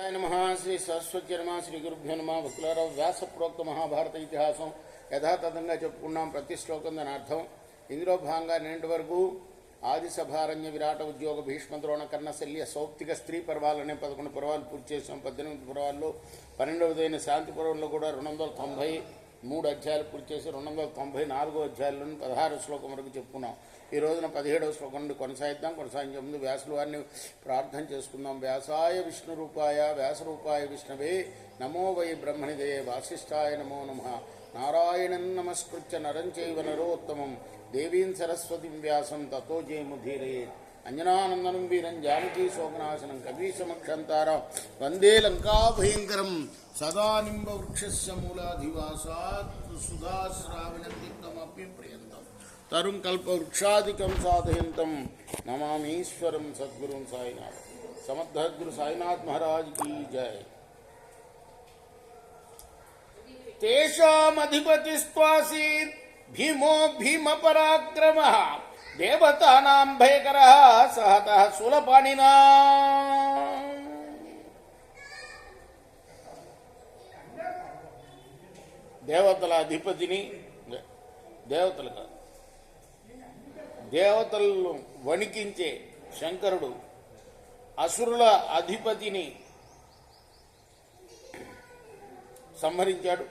नमः श्री सरस्वती नमः श्री गुरुभ्यो नमः भक्తులారా వ్యాస ప్రోక్త మహాభారత ఇతిహాసం యథాతథంగా చెప్పుకున్నాం. ప్రతి శ్లోకం దాని అర్థం. ఇందులో భాగంగా నిన్నటి వరకు ఆది సభారణ్య విరాట ఉద్యోగ భీష్మ ద్రోణ కర్ణ శల్య సౌప్తిక స్త్రీ పర్వాలనే 11 పర్వాలు పూర్తి చేసాం. 18 పర్వాల్లో 12వదైన శాంతి పర్వంలో కూడా 293 అధ్యాయాలు పూర్తి చేసి 294 అధ్యాయాలను 16 శ్లోకం వరకు చెప్పుకున్నాం. ఈ రోజున 17వ శ్లోకం నుండి కొనసాగిద్దాం. కొనసాగించే ముందు వ్యాసులు వారిని ప్రార్థన చేసుకుందాం. వ్యాసాయ విష్ణు రూపాయ వ్యాసరూపాయ విష్ణవే నమో వై బ్రహ్మణిదయే వాసిష్ఠాయ నమో నమః. నారాయణం నమస్కృత్య నరం చైవ నరోత్తమం దేవీం సరస్వతిం వ్యాసం తతో జయముధీరయే. అంజనానందనం వీరం జానకీ శోకనాశనం కవీశమక్షంతారం వందే లంకాభయంకరం సదా నింబ వృక్షస్య మూలాధివాసాత్ సుధాశ్రావణంతికమపి ప్రియంతం తరుం కల్పవృక్షాదికం సాధయంతం నమామీశ్వరం సద్గురుం సాయినాథ్. సమర్థగురు సాయినాథ్ మహారాజ్ की जय. తేషామధిపతిస్త్వాసి భీమో భీమ పరాక్రమః దేవతానాం భయకరః సహతః శూలపాణినా. దేవతల అధిపతిని, దేవతలు కాదు, దేవతలను వణికించే శంకరుడు అసురుల అధిపతిని సంహరించాడు.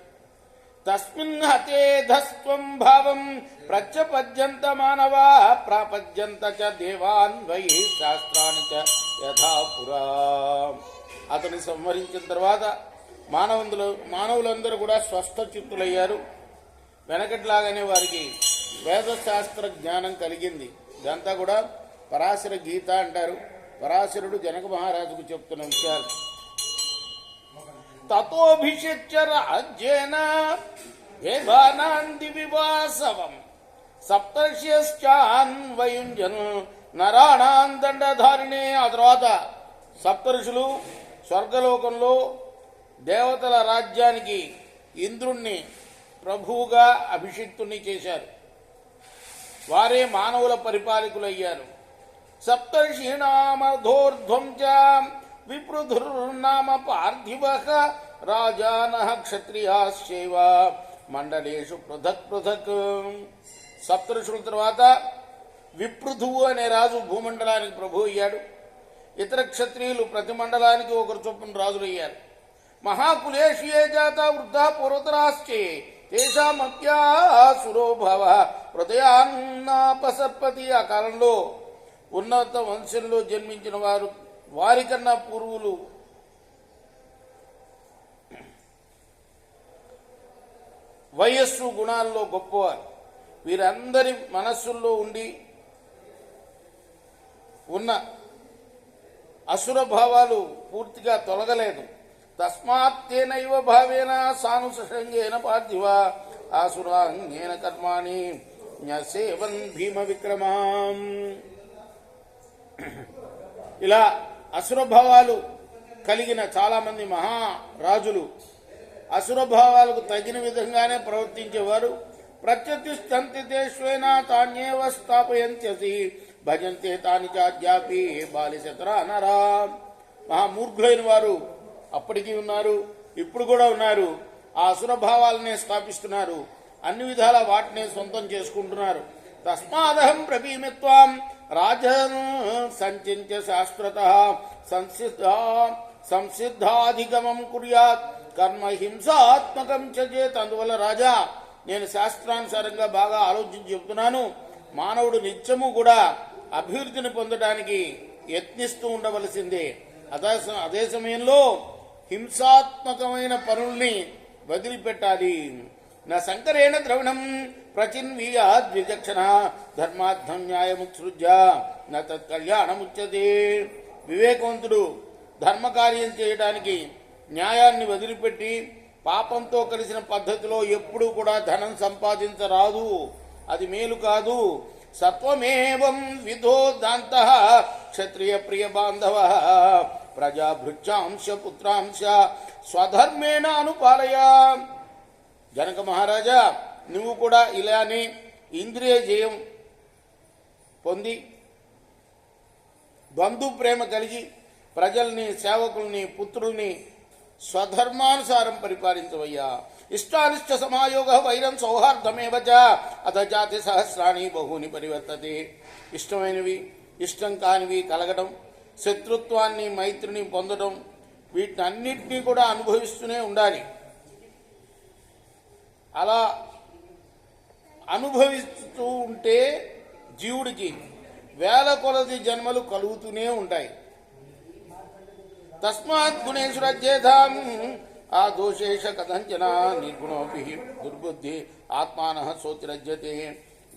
తస్మిన్ హతేధస్త్వం భావం ప్రత్యపద్యంత మానవా ప్రాపద్యంత చ దేవాన్ వై శాస్త్రాన్ని చ యథాపురా. అతని సంహరించిన తర్వాత మానవులందరూ కూడా స్వస్థ చిత్తులయ్యారు. వెనకట్లాగానే వారికి వేదశాస్త్ర జ్ఞానం కలిగింది. ఇదంతా కూడా పరాశర గీత అంటారు. పరాశరుడు జనక మహారాజుకు చెప్తున్న విషయాలు. తతోభిషిచ్య రాజ్యేన వేదానాంది వివాసవం సప్తర్ష్యశ్చాన్వయుంజన్ నరాణాం దండధారిణే. ఆ తర్వాత సప్తర్షులు స్వర్గలోకంలో దేవతల రాజ్యానికి ఇంద్రుణ్ణి ప్రభువుగా అభిషిక్తుణ్ణి చేశారు. వారే మానవుల పరిపాలకులయ్యారు. సప్తర్షీణామధోర్ధ్వం చ విపృధుర్నామ పార్థివః రాజానః క్షత్రియాశ్చైవ మండలేషు పృథక్ పృథక్. సప్తఋషుల తర్వాత విపృథువు అనే రాజు భూమండలానికి ప్రభు అయ్యాడు. ఇతర క్షత్రియులు ప్రతి మండలానికి ఒకరు చొప్పున రాజులయ్యారు. మహాకులేషు ఏ జాత వృద్ధా పూర్వతరాశ్చే తేషామప్యాసురో భవ హృదయాన్నాపసర్పతి. ఆ కాలంలో ఉన్నత వంశంలో జన్మించిన వారు వారికన్నా పూర్వులు వయస్సు గుణాల్లో గొప్పవారు. వీరందరి మనస్సుల్లో ఉన్న అసుర భావాలు పూర్తిగా తొలగలేదు. తస్మాత్తేనైవ భావేన సానుసంగేన పార్థివ ఆసురాంగేన కర్మాణి న్యసేవన్ భీమ విక్రమాం. ఇలా అసురభావాలు కలిగిన చాలామంది మహారాజులు అసురభావాలకు తగిన విధంగానే ప్రవర్తించేవారు. ప్రత్యతిష్టంతి తేష్వేన తాన్యేవ స్థాపయంత్యసి భజంతే తాని చాద్యాపి బాలిశతరా నరా. మహామూర్ఖులైన వారు అప్పటికీ ఉన్నారు, ఇప్పుడు కూడా ఉన్నారు. ఆ అసురభావాలనే స్థాపిస్తున్నారు. అన్ని విధాల వాటినే సొంతం చేసుకుంటున్నారు. తస్మాదహం ప్రభీమిత్వాం రాజన్ సంచింత్య శాస్త్రతః సంసిద్ధాధిగమం కుర్యాత్ కర్మ హింసాత్మకం చేత్. అందువల్ల రాజా, నేను శాస్త్రానుసారంగా బాగా ఆలోచించి చెబుతున్నాను. మానవుడు నిత్యము కూడా అభివృద్ధిని పొందడానికి యత్నిస్తూ ఉండవలసిందే. అదే సమయంలో హింసాత్మకమైన పనుల్ని వదిలిపెట్టాలి. నా శంకరేణ ద్రవిణం ప్రచిన్వీయాద్విచక్షణ ధర్మార్థం న్యాయముత్సృజ్య నా తత్కళ్యాణముచ్యతే. వివేకవంతుడు ధర్మకార్యం చేయడానికి న్యాయాన్ని వదిలిపెట్టి పాపంతో కలిసిన పద్ధతిలో ఎప్పుడూ కూడా ధనం సంపాదించరాదు. అది మేలు కాదు. సత్వమేవం విధో దాంతః క్షత్రియ ప్రియ బాంధవ ప్రజాభృత్యాంశ పుత్రాంశ స్వధర్మేణ అనుపాలయ. జనక మహారాజా, నువ్వు కూడా ఇలానే ఇంద్రియ జయం పొంది బంధు ప్రేమ కలిగి ప్రజల్ని, సేవకుల్ని, పుత్రుల్ని స్వధర్మానుసారం పరిపాలించవయ్యా. ఇష్టానిష్ట సమాయోగ వైరం సౌహార్దమేవ చ అథ జాతి సహస్రాణి బహూని పరివర్తతే. ఇష్టమైనవి, ఇష్టం కానివి కలగడం, శత్రుత్వాన్ని, మైత్రిని పొందడం, వీటన్నిటినీ కూడా అనుభవిస్తూనే ఉండాలి. అలా అనుభవిస్తూ ఉంటే జీవుడికి వేల కొలది జన్మలు కలుగుతూనే ఉంటాయి. తస్మాత్ గుణేషు రజ్యేధాం ఆ దోషేష కథంచన నిర్గుణోపి దుర్బుద్ధి ఆత్మానః సోతిరజ్యతే.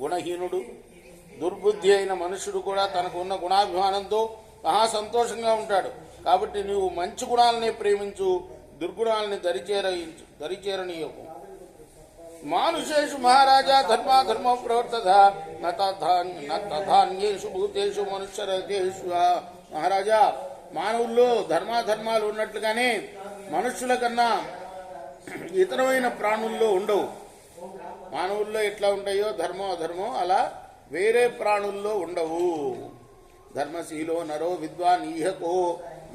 గుణహీనుడు, దుర్బుద్ధి అయిన మనుషుడు కూడా తనకు ఉన్న గుణాభిమానంతో మహా సంతోషంగా ఉంటాడు. కాబట్టి నీవు మంచి గుణాలనే ప్రేమించు, దుర్గుణాలని దరిచేరనీయకు. మానుషేషు మహారాజా ధర్మో ప్రవర్తత నధాన్యేషు భూతేషు మనుష్యరతేషు. మహారాజా, మానవుల్లో ధర్మాధర్మాలు ఉన్నట్లుగానే మనుష్యుల కన్నా ఇతరమైన ప్రాణుల్లో ఉండవు. మానవుల్లో ఎట్లా ఉంటాయో ధర్మం అధర్మం, అలా వేరే ప్రాణుల్లో ఉండవు. ధర్మశీలో నరో విద్వాన్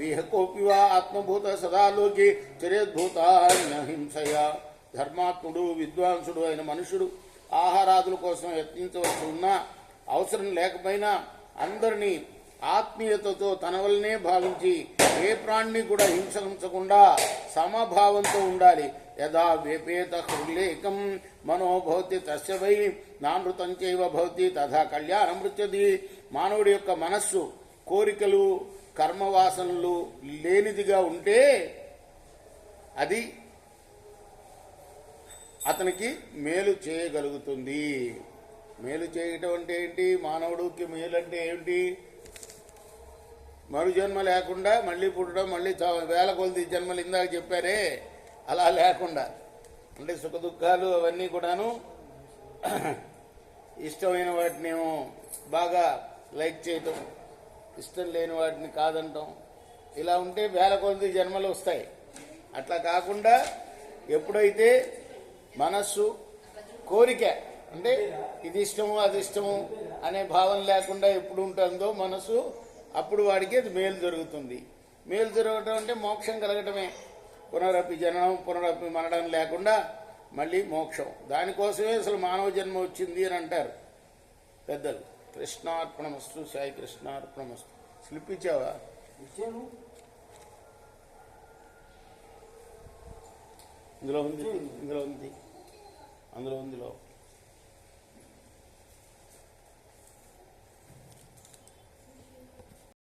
ఈహకోపి వా ఆత్మభూత సదాలోకి చరేద్భూతాన్యహింసయ. ధర్మాత్ముడు, విద్వాంసుడు అయిన మనుషుడు ఆహారాదుల కోసం యత్నించవలసి ఉన్నా, అవసరం లేకపోయినా అందరినీ ఆత్మీయతతో తన వల్లనే భావించి ఏ ప్రాణిని కూడా హింసించకుండా సమభావంతో ఉండాలి. యదా వేపేత హృలేకం మనోభవతి తస్య వై నామృతం చైవ భవతి తథా కళ్యాణం మృత్యది. మానవుడి యొక్క మనస్సు, కోరికలు, కర్మవాసనలు లేనిదిగా ఉంటే అది అతనికి మేలు చేయగలుగుతుంది. మేలు చేయటం అంటే ఏంటి? మానవుడికి మేలు అంటే ఏమిటి? మరు జన్మ లేకుండా మళ్ళీ పుట్టడం, మళ్ళీ వేల కొలది జన్మలు ఇందాక చెప్పారే, అలా లేకుండా అంటే సుఖ దుఃఖాలు అవన్నీ కూడాను ఇష్టమైన వాటినేమో బాగా లైక్ చేయటం, ఇష్టం లేని వాటిని కాదంటాం, ఇలా ఉంటే వేల కొలది జన్మలు వస్తాయి. అట్లా కాకుండా ఎప్పుడైతే మనస్సు, కోరిక అంటే ఇది ఇష్టము అది ఇష్టము అనే భావన లేకుండా ఎప్పుడు ఉంటుందో మనసు, అప్పుడు వాడికి అది మేలు జరుగుతుంది. మేలు జరగటం అంటే మోక్షం కలగటమే. పునరపి జననం, పునరపి మరణం లేకుండా మళ్ళీ మోక్షం. దానికోసమే అసలు మానవ జన్మ వచ్చింది అని అంటారు పెద్దలు. కృష్ణార్పణమస్తు. సాయి కృష్ణార్పణమస్తు. స్లిప్ ఇచ్చావా? ఇందులో ఉంది, ఇందులో ఉంది, అందులో ఉందిలో